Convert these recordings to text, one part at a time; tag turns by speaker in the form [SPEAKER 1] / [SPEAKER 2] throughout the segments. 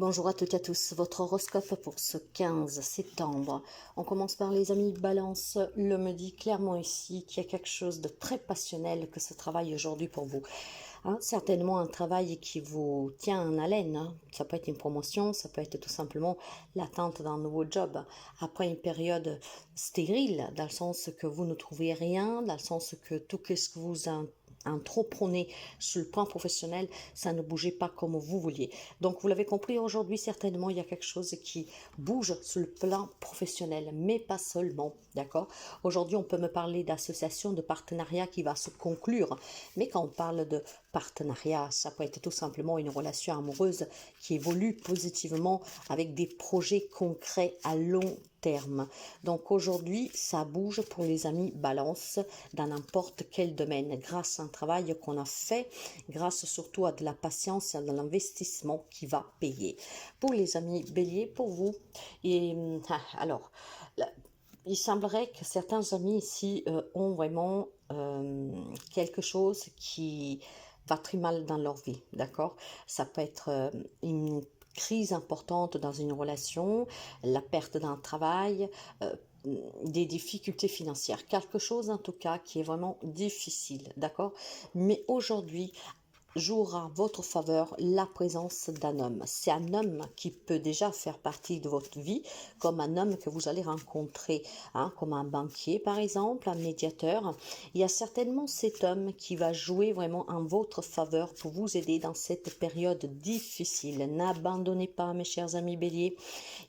[SPEAKER 1] Bonjour à toutes et à tous, votre horoscope pour ce 15 septembre. On commence par les amis Balance. Le me dit clairement ici qu'il y a quelque chose de très passionnel que ce travail aujourd'hui pour vous. Certainement un travail qui vous tient en haleine. Ça peut être une promotion, ça peut être tout simplement l'attente d'un nouveau job. Après une période stérile, dans le sens que vous ne trouvez rien, dans le sens que tout ce que vous entreprenez sur le plan professionnel, ça ne bougeait pas comme vous vouliez. Donc vous l'avez compris, aujourd'hui certainement il y a quelque chose qui bouge sur le plan professionnel, mais pas seulement, d'accord? Aujourd'hui on peut me parler d'association, de partenariat qui va se conclure, mais quand on parle de partenariat, ça peut être tout simplement une relation amoureuse qui évolue positivement avec des projets concrets à long terme. Donc aujourd'hui, ça bouge pour les amis Balance dans n'importe quel domaine, grâce à un travail qu'on a fait, grâce surtout à de la patience et à de l'investissement qui va payer. Pour les amis Bélier, pour vous, alors, il semblerait que certains amis ici ont vraiment quelque chose qui va très mal dans leur vie, d'accord? Ça peut être une crise importante dans une relation, la perte d'un travail, des difficultés financières, quelque chose en tout cas qui est vraiment difficile, d'accord? Mais aujourd'hui, jouera votre faveur la présence d'un homme. C'est un homme qui peut déjà faire partie de votre vie, comme un homme que vous allez rencontrer, comme un banquier par exemple, un médiateur. Il y a certainement cet homme qui va jouer vraiment en votre faveur pour vous aider dans cette période difficile. N'abandonnez pas, mes chers amis Bélier.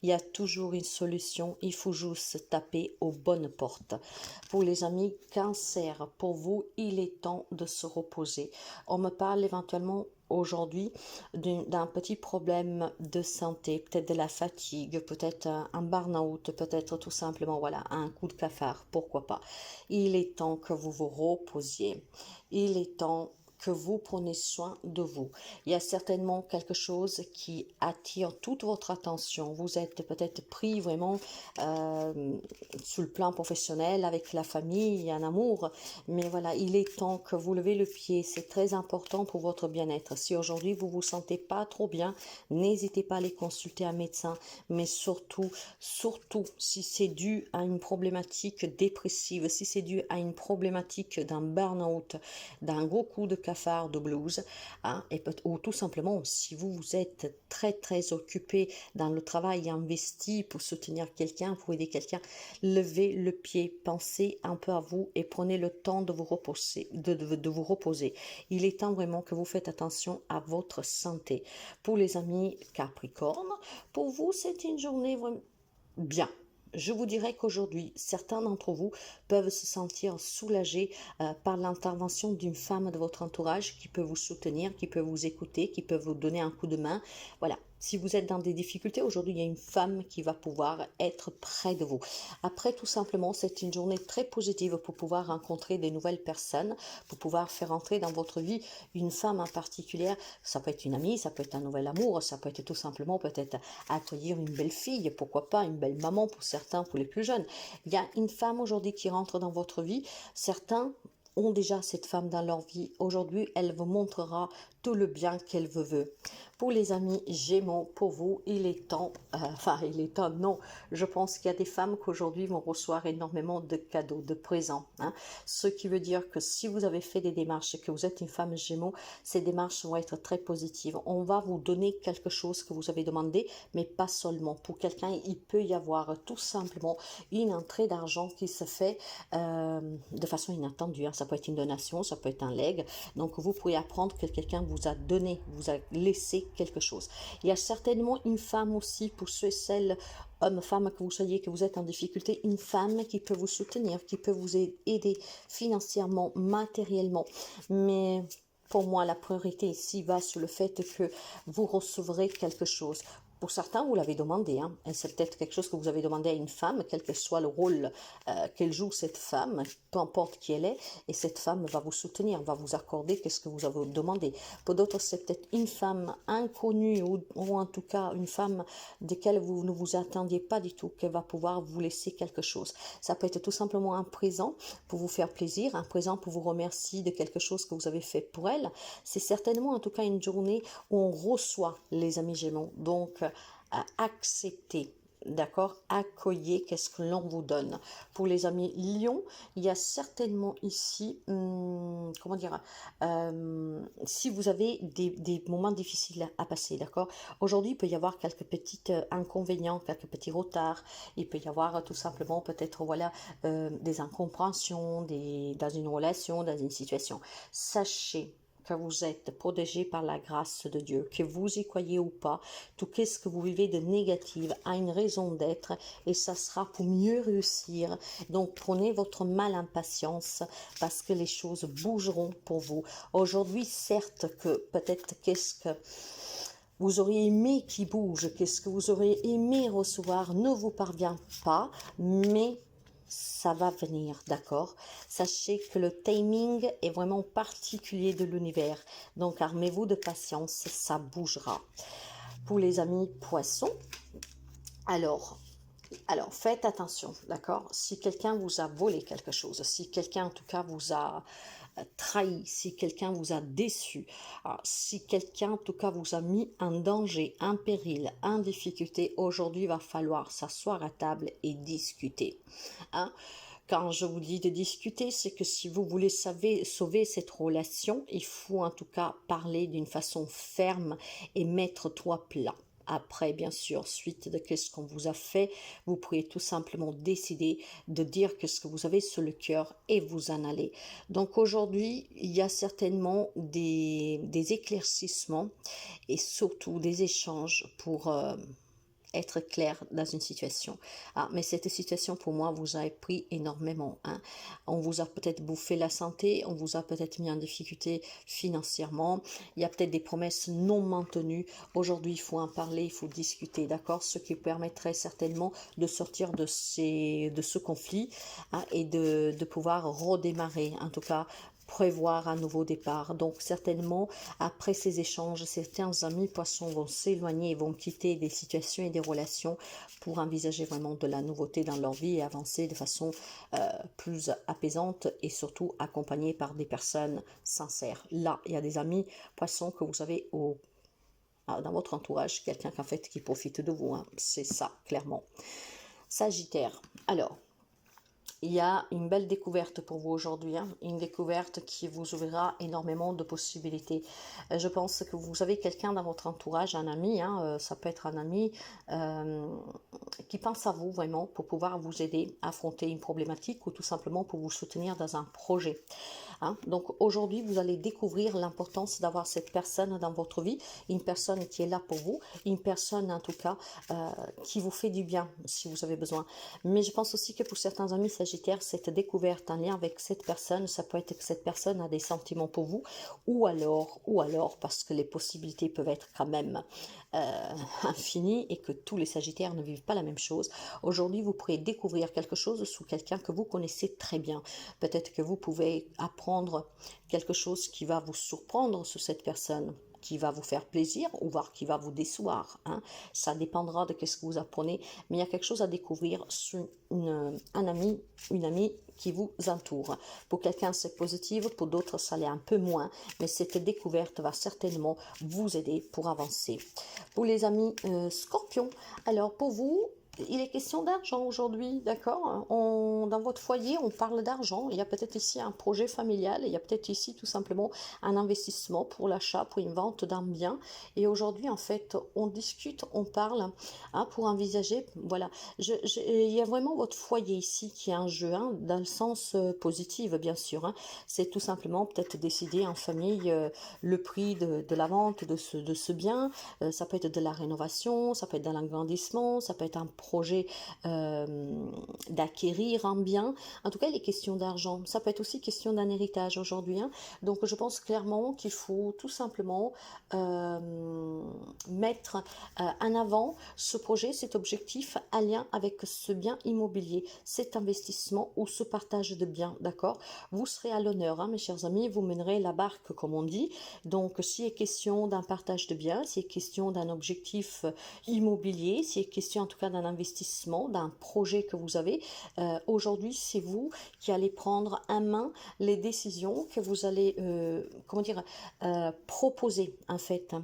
[SPEAKER 1] Il y a toujours une solution, il faut juste taper aux bonnes portes. Pour les amis Cancer, pour vous, il est temps de se reposer. On me parle éventuellement aujourd'hui d'un petit problème de santé, peut-être de la fatigue, peut-être un burn-out, peut-être tout simplement voilà un coup de cafard, pourquoi pas. Il est temps que vous vous reposiez. Il est temps que vous prenez soin de vous. Il y a certainement quelque chose qui attire toute votre attention. Vous êtes peut-être pris vraiment sur le plan professionnel, avec la famille, un amour, mais voilà, il est temps que vous levez le pied. C'est très important pour votre bien-être. Si aujourd'hui vous vous sentez pas trop bien, n'hésitez pas à aller consulter un médecin, mais surtout si c'est dû à une problématique dépressive, si c'est dû à une problématique d'un burn-out, d'un gros coup de cafard, de blues, ou tout simplement si vous êtes très occupé dans le travail, investi pour soutenir quelqu'un, pour aider quelqu'un, levez le pied, pensez un peu à vous et prenez le temps de vous reposer, de vous reposer. Il est temps vraiment que vous faites attention à votre santé. Pour les amis Capricorne, pour vous c'est une journée vraiment bien. Je vous dirais qu'aujourd'hui, certains d'entre vous peuvent se sentir soulagés par l'intervention d'une femme de votre entourage qui peut vous soutenir, qui peut vous écouter, qui peut vous donner un coup de main. Voilà, si vous êtes dans des difficultés, aujourd'hui, il y a une femme qui va pouvoir être près de vous. Après, tout simplement, c'est une journée très positive pour pouvoir rencontrer des nouvelles personnes, pour pouvoir faire entrer dans votre vie une femme en particulier. Ça peut être une amie, ça peut être un nouvel amour, ça peut être tout simplement peut-être accueillir une belle fille, pourquoi pas une belle maman pour certains, pour les plus jeunes. Il y a une femme aujourd'hui qui rentre dans votre vie. Certains ont déjà cette femme dans leur vie. Aujourd'hui, elle vous montrera tout le bien qu'elle veut. Pour les amis Gémeaux, pour vous, il est temps, non, je pense qu'il y a des femmes qu'aujourd'hui vont recevoir énormément de cadeaux, de présents. Ce qui veut dire que si vous avez fait des démarches, que vous êtes une femme Gémeaux, ces démarches vont être très positives. On va vous donner quelque chose que vous avez demandé, mais pas seulement. Pour quelqu'un, il peut y avoir tout simplement une entrée d'argent qui se fait de façon inattendue. Ça peut être une donation, ça peut être un leg. Donc vous pouvez apprendre que quelqu'un vous a donné, vous a laissé quelque chose. Il y a certainement une femme aussi, pour ceux et celles, hommes, femmes, que vous soyez, que vous êtes en difficulté, une femme qui peut vous soutenir, qui peut vous aider financièrement, matériellement. Mais pour moi, la priorité ici va sur le fait que vous recevrez quelque chose. Pour certains, vous l'avez demandé, et c'est peut-être quelque chose que vous avez demandé à une femme, quel que soit le rôle qu'elle joue, cette femme, peu importe qui elle est, et cette femme va vous soutenir, va vous accorder ce que vous avez demandé. Pour d'autres, c'est peut-être une femme inconnue, ou en tout cas une femme de laquelle vous ne vous attendiez pas du tout, qu'elle va pouvoir vous laisser quelque chose. Ça peut être tout simplement un présent pour vous faire plaisir, un présent pour vous remercier de quelque chose que vous avez fait pour elle. C'est certainement en tout cas une journée où on reçoit les amis Gémeaux. Donc, acceptez. D'accord, accueillez qu'est-ce que l'on vous donne. Pour les amis Lion, il y a certainement ici, comment dire, si vous avez des moments difficiles à passer, d'accord. Aujourd'hui, il peut y avoir quelques petits inconvénients, quelques petits retards. Il peut y avoir tout simplement peut-être voilà des incompréhensions, dans une relation, dans une situation. Sachez que vous êtes protégé par la grâce de Dieu, que vous y croyez ou pas, tout ce que vous vivez de négatif a une raison d'être et ça sera pour mieux réussir. Donc prenez votre mal en patience parce que les choses bougeront pour vous. Aujourd'hui, certes que peut-être qu'est-ce que vous auriez aimé qui bouge, qu'est-ce que vous auriez aimé recevoir ne vous parvient pas, mais ça va venir, d'accord? Sachez que le timing est vraiment particulier de l'univers. Donc, armez-vous de patience, ça bougera. Pour les amis poissons, alors faites attention, d'accord? Si quelqu'un vous a volé quelque chose, si quelqu'un en tout cas vous a trahi, si quelqu'un vous a déçu, si quelqu'un en tout cas vous a mis en danger, en péril, en difficulté, aujourd'hui il va falloir s'asseoir à table et discuter. Hein? Quand je vous dis de discuter, c'est que si vous voulez sauver cette relation, il faut en tout cas parler d'une façon ferme et mettre tout à plat. Après, bien sûr, suite de ce qu'on vous a fait, vous pourriez tout simplement décider de dire que ce que vous avez sur le cœur et vous en aller. Donc aujourd'hui, il y a certainement des éclaircissements et surtout des échanges pour être clair dans une situation. Mais cette situation, pour moi, vous a pris énormément. On vous a peut-être bouffé la santé, on vous a peut-être mis en difficulté financièrement, il y a peut-être des promesses non maintenues. Aujourd'hui, il faut en parler, il faut discuter, d'accord? Ce qui permettrait certainement de sortir de ce conflit et de pouvoir redémarrer, en tout cas, prévoir un nouveau départ. Donc certainement, après ces échanges, certains amis poissons vont s'éloigner et vont quitter des situations et des relations pour envisager vraiment de la nouveauté dans leur vie et avancer de façon plus apaisante et surtout accompagnée par des personnes sincères. Là, il y a des amis poissons que vous avez dans votre entourage, quelqu'un en fait qui profite de vous. C'est ça, clairement. Sagittaire. Alors, il y a une belle découverte pour vous aujourd'hui, une découverte qui vous ouvrira énormément de possibilités. Je pense que vous avez quelqu'un dans votre entourage, un ami, ça peut être un ami qui pense à vous vraiment pour pouvoir vous aider à affronter une problématique ou tout simplement pour vous soutenir dans un projet. Donc aujourd'hui, vous allez découvrir l'importance d'avoir cette personne dans votre vie, une personne qui est là pour vous, une personne en tout cas qui vous fait du bien si vous avez besoin. Mais je pense aussi que pour certains amis sagittaires, cette découverte en lien avec cette personne, ça peut être que cette personne a des sentiments pour vous, ou alors, parce que les possibilités peuvent être quand même infinies et que tous les sagittaires ne vivent pas la même chose. Aujourd'hui, vous pourrez découvrir quelque chose sous quelqu'un que vous connaissez très bien. Peut-être que vous pouvez apprendre quelque chose qui va vous surprendre sur cette personne, qui va vous faire plaisir ou voire qui va vous décevoir. Ça dépendra de ce que vous apprenez, mais il y a quelque chose à découvrir sur un ami, une amie qui vous entoure. Pour quelqu'un, c'est positif, pour d'autres, ça l'est un peu moins, mais cette découverte va certainement vous aider pour avancer. Pour les amis scorpions, alors pour vous, il est question d'argent aujourd'hui, d'accord? Dans votre foyer, on parle d'argent. Il y a peut-être ici un projet familial, il y a peut-être ici tout simplement un investissement pour l'achat, pour une vente d'un bien. Et aujourd'hui, en fait, on discute, on parle pour envisager, voilà. Il y a vraiment votre foyer ici qui est un jeu, dans le sens positif, bien sûr. C'est tout simplement peut-être décider en famille le prix de la vente de ce bien. Ça peut être de la rénovation, ça peut être de l'agrandissement, ça peut être un projet d'acquérir un bien. En tout cas, il est question d'argent. Ça peut être aussi question d'un héritage aujourd'hui. Donc, je pense clairement qu'il faut tout simplement mettre en avant ce projet, cet objectif en lien avec ce bien immobilier, cet investissement ou ce partage de biens, d'accord? Vous serez à l'honneur, mes chers amis, vous mènerez la barque, comme on dit. Donc, s'il est question d'un partage de biens, s'il est question d'un objectif immobilier, s'il est question en tout cas d'un investissement, d'un projet que vous avez. Aujourd'hui, c'est vous qui allez prendre en main les décisions que vous allez, comment dire, proposer en fait.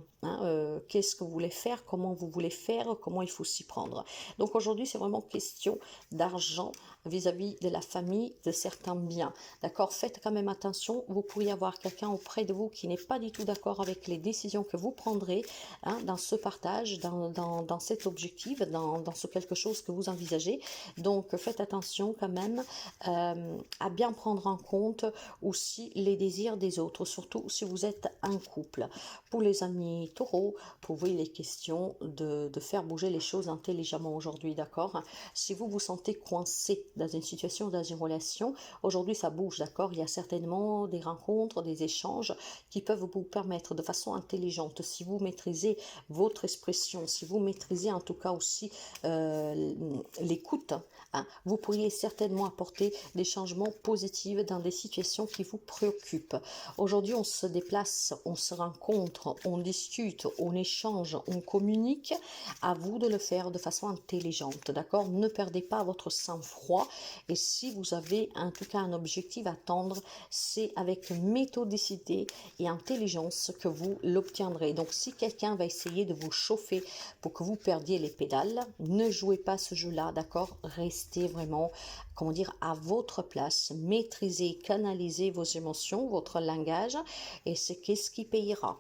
[SPEAKER 1] Qu'est-ce que vous voulez faire, comment vous voulez faire, comment il faut s'y prendre. Donc aujourd'hui, c'est vraiment question d'argent vis-à-vis de la famille, de certains biens. D'accord? Faites quand même attention, vous pourriez avoir quelqu'un auprès de vous qui n'est pas du tout d'accord avec les décisions que vous prendrez dans ce partage, dans cet objectif, dans ce quelque chose que vous envisagez. Donc faites attention quand même à bien prendre en compte aussi les désirs des autres, surtout si vous êtes un couple. Pour les amis taureaux, pour vous, il est question de faire bouger les choses intelligemment aujourd'hui, d'accord? Si vous vous sentez coincé dans une situation, dans une relation, aujourd'hui ça bouge, d'accord? Il y a certainement des rencontres, des échanges qui peuvent vous permettre de façon intelligente, si vous maîtrisez votre expression, si vous maîtrisez en tout cas aussi l'écoute, vous pourriez certainement apporter des changements positifs dans des situations qui vous préoccupent. Aujourd'hui, on se déplace, on se rencontre, on discute, on échange, on communique. À vous de le faire de façon intelligente, d'accord? Ne perdez pas votre sang-froid. Et si vous avez en tout cas un objectif à atteindre, c'est avec méthodicité et intelligence que vous l'obtiendrez. Donc, si quelqu'un va essayer de vous chauffer pour que vous perdiez les pédales, ne jouez pas ce jeu-là, d'accord? Restez vraiment, comment dire, à votre place, maîtrisez, canalisez vos émotions, votre langage, et c'est qu'est-ce qui payera.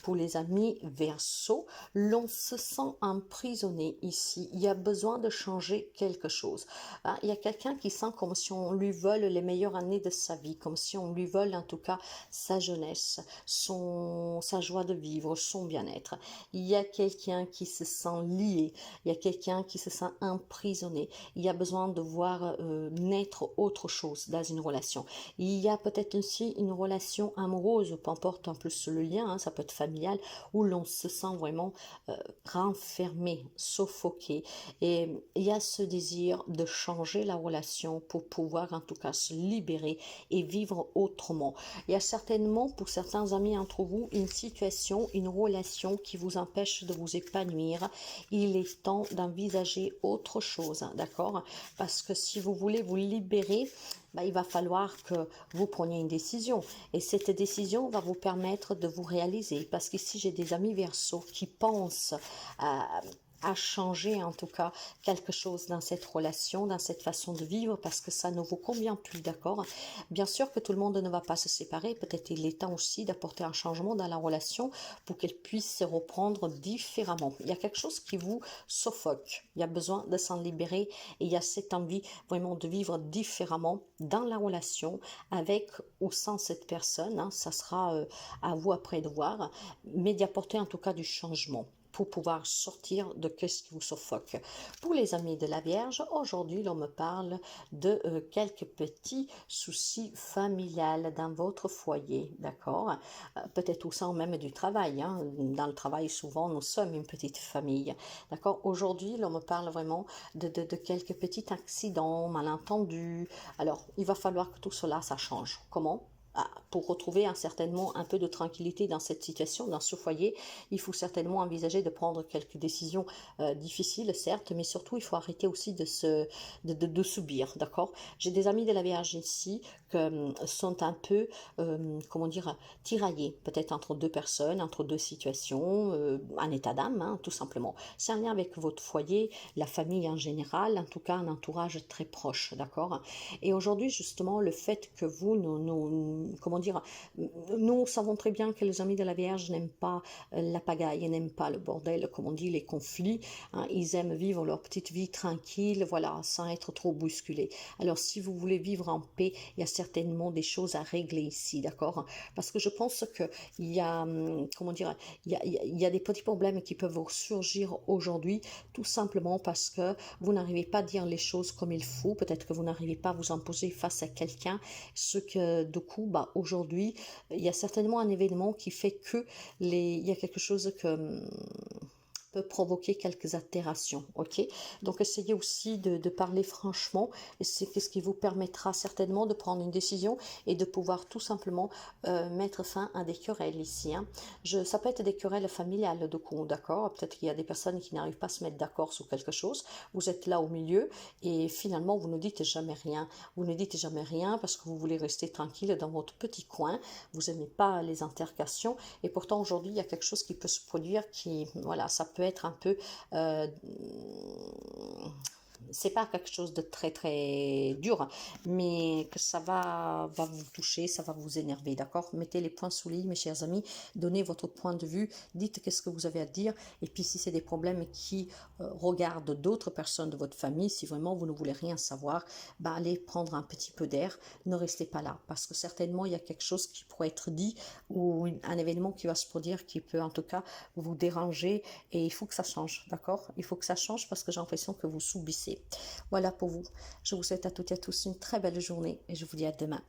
[SPEAKER 1] Pour les amis Verseau, l'on se sent emprisonné ici. Il y a besoin de changer quelque chose. Il y a quelqu'un qui sent comme si on lui vole les meilleures années de sa vie, comme si on lui vole en tout cas sa jeunesse, sa joie de vivre, son bien-être. Il y a quelqu'un qui se sent lié, il y a quelqu'un qui se sent emprisonné. Il y a besoin de voir naître autre chose dans une relation. Il y a peut-être aussi une relation amoureuse, peu importe en plus le lien, ça peut être familial, où l'on se sent vraiment renfermé, suffoqué. Et il y a ce désir de changer la relation pour pouvoir en tout cas se libérer et vivre autrement. Il y a certainement pour certains amis entre vous une situation, une relation qui vous empêche de vous épanouir. Il est temps d'envisager autre chose, d'accord? Parce que si vous voulez vous libérer, il va falloir que vous preniez une décision. Et cette décision va vous permettre de vous réaliser. Parce qu'ici, j'ai des amis Verseaux qui pensent à changer en tout cas quelque chose dans cette relation, dans cette façon de vivre, parce que ça ne vous convient plus, d'accord? Bien sûr que tout le monde ne va pas se séparer, peut-être il est temps aussi d'apporter un changement dans la relation pour qu'elle puisse se reprendre différemment. Il y a quelque chose qui vous suffoque, il y a besoin de s'en libérer et il y a cette envie vraiment de vivre différemment dans la relation avec ou sans cette personne, ça sera à vous après de voir, mais d'y apporter en tout cas du changement pour pouvoir sortir de ce qui vous suffoque. Pour les amis de la Vierge, aujourd'hui, l'on me parle de quelques petits soucis familiales dans votre foyer, d'accord? Peut-être au sein même du travail, Dans le travail, souvent, nous sommes une petite famille, d'accord? Aujourd'hui, l'on me parle vraiment de quelques petits accidents, malentendus. Alors, il va falloir que tout cela, ça change. Comment? Pour retrouver certainement un peu de tranquillité dans cette situation, dans ce foyer, il faut certainement envisager de prendre quelques décisions difficiles, certes, mais surtout il faut arrêter aussi de subir, d'accord? J'ai des amis de la Vierge ici qui sont un peu, comment dire, tiraillés, peut-être entre deux personnes, entre deux situations, un état d'âme, tout simplement. C'est un lien avec votre foyer, la famille en général, en tout cas un entourage très proche, d'accord? Et aujourd'hui, justement, le fait que vous, comment dire, nous savons très bien que les amis de la Vierge n'aiment pas la pagaille, n'aiment pas le bordel, comme on dit, les conflits, ils aiment vivre leur petite vie tranquille, voilà, sans être trop bousculés. Alors, si vous voulez vivre en paix, il y a certainement des choses à régler ici, d'accord? Parce que je pense qu'il y a, comment dire, il y a des petits problèmes qui peuvent surgir aujourd'hui, tout simplement parce que vous n'arrivez pas à dire les choses comme il faut, peut-être que vous n'arrivez pas à vous imposer face à quelqu'un, ce que, du coup, aujourd'hui, il y a certainement un événement qui fait que il y a quelque chose que peut provoquer quelques altérations, ok? Donc essayez aussi de parler franchement, et c'est ce qui vous permettra certainement de prendre une décision et de pouvoir tout simplement mettre fin à des querelles ici, hein. Ça peut être des querelles familiales, de coup, d'accord? Peut-être qu'il y a des personnes qui n'arrivent pas à se mettre d'accord sur quelque chose, vous êtes là au milieu, et finalement vous ne dites jamais rien. Vous ne dites jamais rien parce que vous voulez rester tranquille dans votre petit coin, vous n'aimez pas les altercations, et pourtant aujourd'hui il y a quelque chose qui peut se produire qui, voilà, ça peut être un peu c'est pas quelque chose de très très dur, mais que ça va vous toucher, ça va vous énerver, d'accord? Mettez les points sous les i, mes chers amis, donnez votre point de vue, dites qu'est-ce que vous avez à dire, et puis si c'est des problèmes qui regardent d'autres personnes de votre famille, si vraiment vous ne voulez rien savoir, bah allez prendre un petit peu d'air, ne restez pas là, parce que certainement il y a quelque chose qui pourrait être dit, ou un événement qui va se produire qui peut en tout cas vous déranger, et il faut que ça change, d'accord? Il faut que ça change parce que j'ai l'impression que vous subissez. Voilà pour vous. Je vous souhaite à toutes et à tous une très belle journée et je vous dis à demain.